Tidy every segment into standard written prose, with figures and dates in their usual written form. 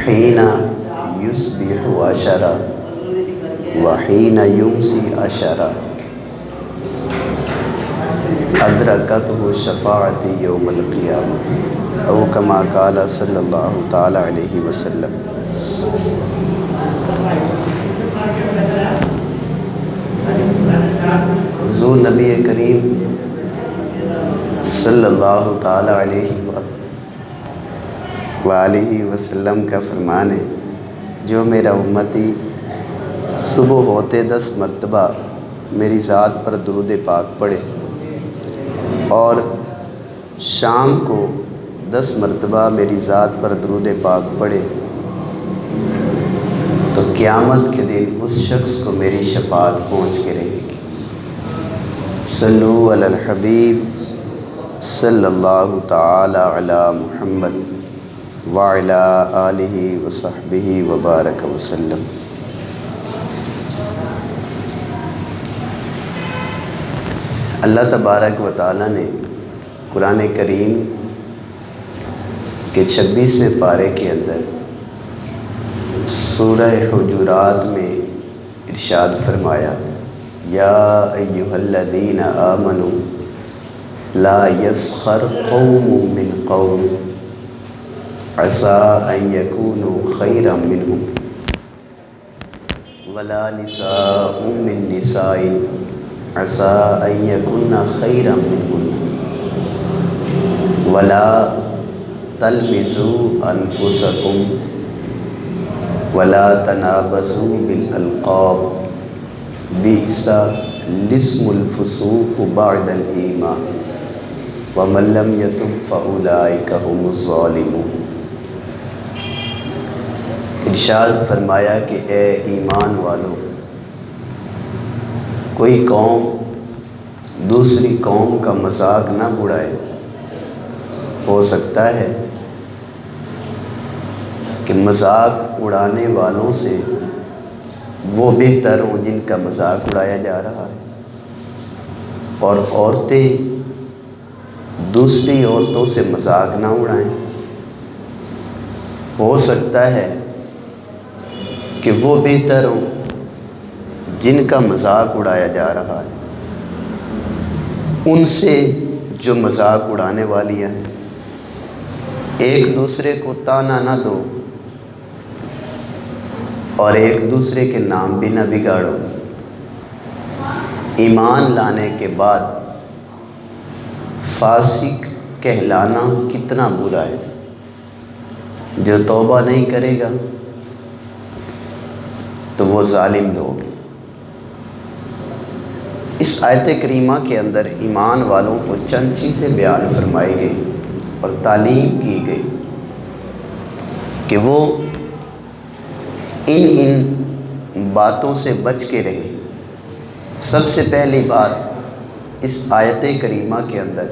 حین یصبح عشرا وحین یمسی عشرا ادرکتہ شفاعتی یوم القیامۃ او کما قال صلی اللہ تعالی علیہ وسلم۔ حضور نبی کریم صلی اللہ تعالی علیہ وآلہ وسلم کا فرمان ہے، جو میرا امتی صبح ہوتے 10 مرتبہ میری ذات پر درود پاک پڑھے اور شام کو 10 مرتبہ میری ذات پر درود پاک پڑھے تو قیامت کے دن اس شخص کو میری شفاعت پہنچ کے رہے گی۔ صلو علی الحبیب صلی اللہ تعالی علی محمد وعلی آلہ وصحبہ وبارک وسلم۔ اللہ تبارک و تعالیٰ نے قرآن کریم کے 26ویں پارے کے اندر سورہ حجرات میں ارشاد فرمایا، یا ایہا الذین آمنوا لا یسخر قوم من قوم عسیٰ ان یکونوا خیرا منہم ولا نساء من نساء عسیٰ ان یکن خیرا منہن ولا تلمزوا انفسکم ولا تنابزوا بالالقاب بئس الاسم الفسوق بعد الایمان ومن لم یتب فاولئک هم الظالمون۔ ارشاد فرمایا کہ اے ایمان والو، کوئی قوم دوسری قوم کا مذاق نہ اڑائے۔ ہو سکتا ہے کہ مذاق اڑانے والوں سے وہ بہتر ہوں جن کا مذاق اڑایا جا رہا ہے، اور عورتیں دوسری عورتوں سے مذاق نہ اڑائیں۔ ہو سکتا ہے کہ وہ بہتر ہوں جن کا مذاق اڑایا جا رہا ہے ان سے جو مذاق اڑانے والیاں ہیں۔ ایک دوسرے کو طعنہ نہ دو اور ایک دوسرے کے نام بھی نہ بگاڑو۔ ایمان لانے کے بعد فاسق کہلانا کتنا برا ہے۔ جو توبہ نہیں کرے گا تو وہ ظالم لوگ ہیں۔ اس آیت کریمہ کے اندر ایمان والوں کو چند چیزیں بیان فرمائی گئی اور تعلیم کی گئی کہ وہ ان باتوں سے بچ کے رہے۔ سب سے پہلی بات اس آیت کریمہ کے اندر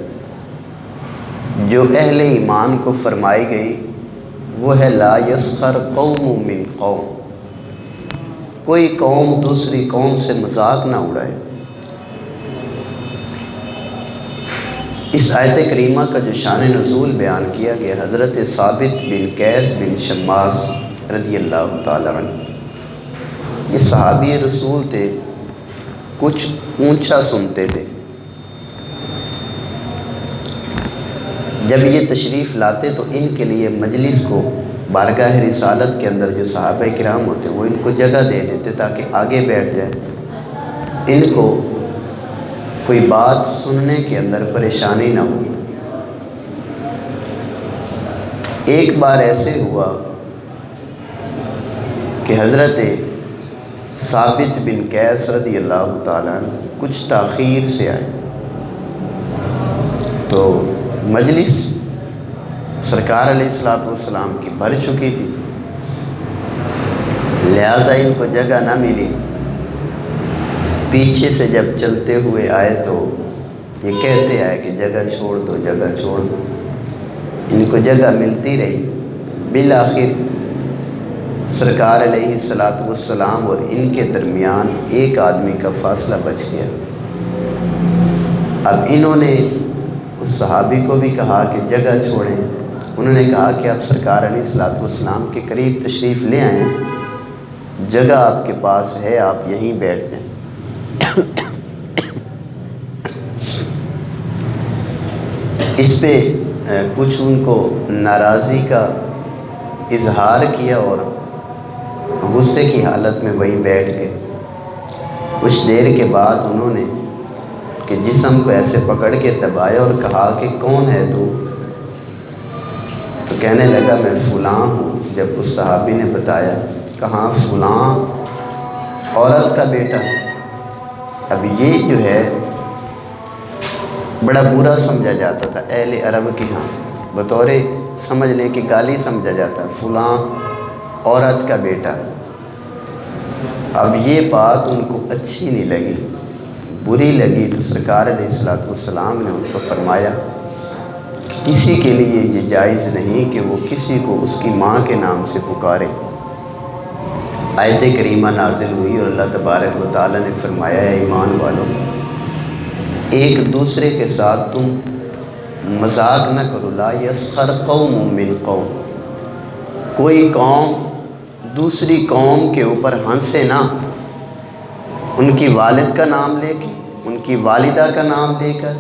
جو اہل ایمان کو فرمائی گئی وہ ہے لا یسخر قوم من قوم، کوئی قوم دوسری قوم سے مذاق نہ اڑائے۔ اس آیت کریمہ کا جو شان نزول بیان کیا گیا، حضرت ثابت بن قیس بن شماس رضی اللہ تعالیٰ عنہ، یہ صحابی رسول تھے، کچھ اونچا سنتے تھے۔ جب یہ تشریف لاتے تو ان کے لیے مجلس کو بارگاہ رسالت کے اندر جو صحابہ کرام ہوتے وہ ان کو جگہ دے دیتے تاکہ آگے بیٹھ جائے، ان کو کوئی بات سننے کے اندر پریشانی نہ ہو۔ ایک بار ایسے ہوا کہ حضرت ثابت بن قیس رضی اللہ تعالیٰ عنہ کچھ تاخیر سے آئے تو مجلس سرکار علیہ السلام کی بھر چکی تھی، لہٰذا ان کو جگہ نہ ملی۔ پیچھے سے جب چلتے ہوئے آئے تو یہ کہتے آئے کہ جگہ چھوڑ دو، جگہ چھوڑ دو۔ ان کو جگہ ملتی رہی، بالآخر سرکار علیہ السلام اور ان کے درمیان ایک آدمی کا فاصلہ بچ گیا۔ اب انہوں نے اس صحابی کو بھی کہا کہ جگہ چھوڑیں، انہوں نے کہا کہ آپ سرکار علیہ الصلوۃ والسلام کے قریب تشریف لے آئیں، جگہ آپ کے پاس ہے، آپ یہیں بیٹھ جائیں۔ اس پہ کچھ ان کو ناراضی کا اظہار کیا اور غصے کی حالت میں وہیں بیٹھ گئے۔ کچھ دیر کے بعد انہوں نے کہ جسم کو ایسے پکڑ کے دبایا اور کہا کہ کون ہے تو کہنے لگا میں فلاں ہوں۔ جب اس صحابی نے بتایا، کہاں فلاں عورت کا بیٹا۔ اب یہ جو ہے بڑا برا سمجھا جاتا تھا اہل عرب کے ہاں، بطور سمجھ لیں کہ گالی سمجھا جاتا، فلاں عورت کا بیٹا۔ اب یہ بات ان کو اچھی نہیں لگی، بری لگی، تو سرکار علیہ الصلوۃ والسلام نے ان کو فرمایا کہ کسی کے لیے یہ جائز نہیں کہ وہ کسی کو اس کی ماں کے نام سے پکارے۔ آیت کریمہ نازل ہوئی اور اللہ تبارک و تعالیٰ نے فرمایا، اے ایمان والوں، ایک دوسرے کے ساتھ تم مذاق نہ کرو، لا یسخر قوم من قوم، کوئی قوم دوسری قوم کے اوپر ہنسے نہ، ان کی والد کا نام لے کے، ان کی والدہ کا نام لے کر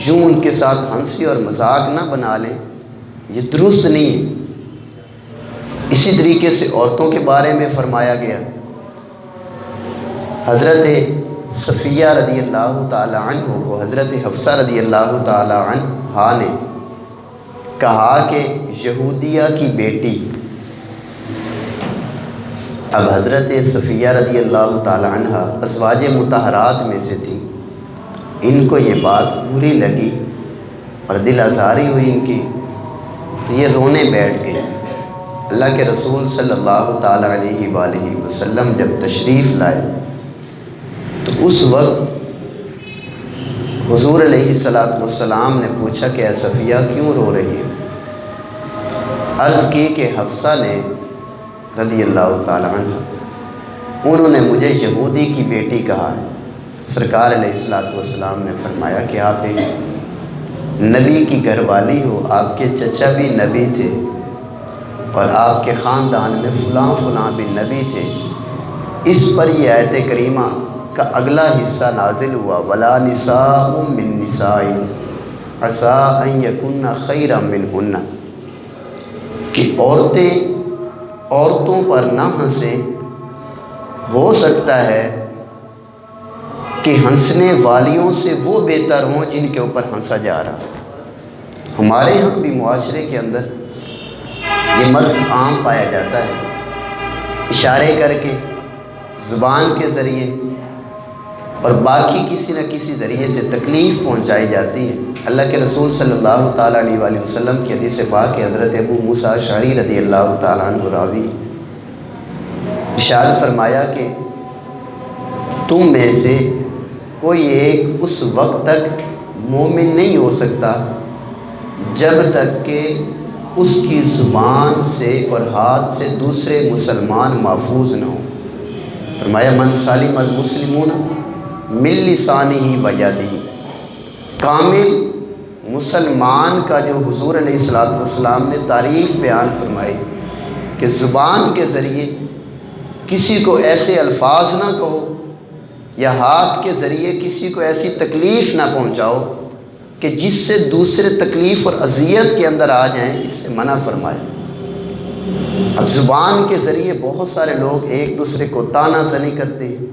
یوں ان کے ساتھ ہنسی اور مذاق نہ بنا لیں، یہ درست نہیں ہے۔ اسی طریقے سے عورتوں کے بارے میں فرمایا گیا، حضرت صفیہ رضی اللہ تعالی عنہ کو حضرت حفصہ رضی اللہ تعالی عنہا نے کہا کہ یہودیہ کی بیٹی۔ اب حضرت صفیہ رضی اللہ تعالی عنہ ازواج مطہرات میں سے تھی، ان کو یہ بات بری لگی اور دل آزاری ہوئی ان کی، تو یہ رونے بیٹھ گئے۔ اللہ کے رسول صلی اللہ تعالی علیہ وآلہ وسلم جب تشریف لائے تو اس وقت حضور علیہ الصلوۃ والسلام نے پوچھا کہ اے صفیہ کیوں رو رہی ہے؟ عرض کی کہ حفصہ نے رضی اللہ تعالی عنہ، انہوں نے مجھے یہودی کی بیٹی کہا ہے۔ سرکار علیہ الصلوۃ والسلام نے فرمایا کہ آپ ایک نبی کی گھر والی ہو، آپ کے چچا بھی نبی تھے اور آپ کے خاندان میں فلاں فلاں بھی نبی تھے۔ اس پر یہ آیت کریمہ کا اگلا حصہ نازل ہوا، ولا نساء من نساء عسیٰ ان یکن خیرا منہن، کہ عورتوں پر نہ ہنسیں، ہو سکتا ہے کہ ہنسنے والیوں سے وہ بہتر ہوں جن کے اوپر ہنسا جا رہا۔ ہمارے ہاں بھی معاشرے کے اندر یہ مرض عام پایا جاتا ہے، اشارے کر کے، زبان کے ذریعے اور باقی کسی نہ کسی ذریعے سے تکلیف پہنچائی جاتی ہے۔ اللہ کے رسول صلی اللہ تعالیٰ علیہ وآلہ وسلم کی حدیث پاک کہ حضرت ابو موسیٰ اشعری رضی اللہ تعالیٰ عنہ راوی ارشاد فرمایا کہ تم میں سے کوئی ایک اس وقت تک مومن نہیں ہو سکتا جب تک کہ اس کی زبان سے اور ہاتھ سے دوسرے مسلمان محفوظ نہ ہوں۔ فرمایا من سالم المسلمون من لسانہ و یدہ، کامل مسلمان کا جو حضور علیہ الصلوۃ والسلام نے تعریف بیان فرمائی کہ زبان کے ذریعے کسی کو ایسے الفاظ نہ کہو یا ہاتھ کے ذریعے کسی کو ایسی تکلیف نہ پہنچاؤ کہ جس سے دوسرے تکلیف اور اذیت کے اندر آ جائیں، اس سے منع فرمایا۔ اب زبان کے ذریعے بہت سارے لوگ ایک دوسرے کو طعنہ زنی کرتے ہیں۔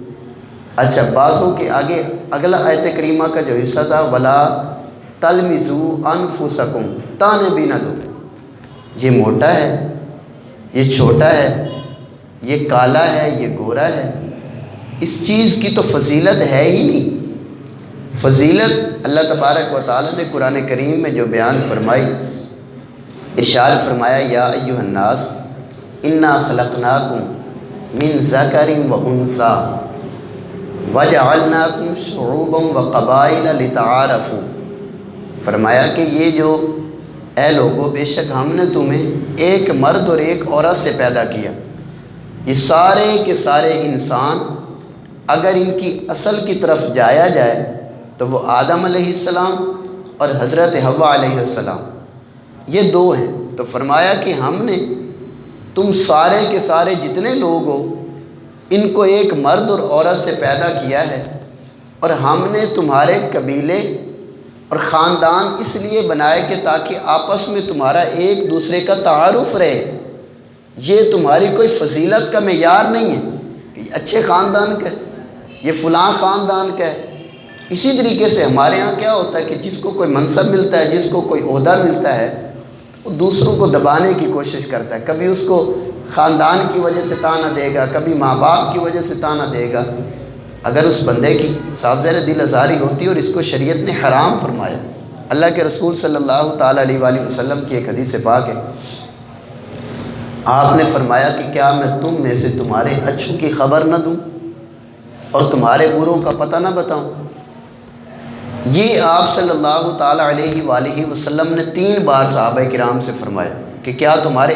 اچھا، بعضوں کے آگے اگلا آیت کریمہ کا جو حصہ تھا، ولا تلمزوا انفسکم، طعنے بھی نہ دو، یہ موٹا ہے، یہ چھوٹا ہے، یہ کالا ہے، یہ گورا ہے، اس چیز کی تو فضیلت ہے ہی نہیں۔ فضیلت اللہ تبارک و تعالیٰ نے قرآن کریم میں جو بیان فرمائی، ارشاد فرمایا یا ایھا الناس انا خلقناکم من ذکر و انثی وجعلناکم شعوبا وقبائل لتعارفوا، فرمایا کہ یہ جو اے لوگوں، بے شک ہم نے تمہیں ایک مرد اور ایک عورت سے پیدا کیا۔ یہ سارے کے سارے انسان اگر ان کی اصل کی طرف جایا جائے تو وہ آدم علیہ السلام اور حضرت حوا علیہ السلام، یہ دو ہیں۔ تو فرمایا کہ ہم نے تم سارے کے سارے جتنے لوگ ہو ان کو ایک مرد اور عورت سے پیدا کیا ہے، اور ہم نے تمہارے قبیلے اور خاندان اس لیے بنائے کہ تاکہ آپس میں تمہارا ایک دوسرے کا تعارف رہے۔ یہ تمہاری کوئی فضیلت کا معیار نہیں ہے کہ یہ اچھے خاندان کا ہے، یہ فلاں خاندان کا ہے۔ اسی طریقے سے ہمارے ہاں کیا ہوتا ہے کہ جس کو کوئی منصب ملتا ہے، جس کو کوئی عہدہ ملتا ہے، وہ دوسروں کو دبانے کی کوشش کرتا ہے۔ کبھی اس کو خاندان کی وجہ سے تانا دے گا، کبھی ماں باپ کی وجہ سے تانا دے گا۔ اگر اس بندے کی صاف ظاہر دل آزاری ہوتی ہے، اور اس کو شریعت نے حرام فرمایا۔ اللہ کے رسول صلی اللہ تعالیٰ علیہ وآلہ وسلم کی ایک حدیث پاک ہے، آپ نے فرمایا کہ کیا میں تم میں سے تمہارے اچھوں کی خبر نہ دوں اور تمہارے بروں کا پتہ نہ بتاؤں؟ یہ آپ صلی اللہ تعالیٰ علیہ وآلہ وسلم نے 3 بار صحابہ کرام سے فرمایا کہ کیا تمہارے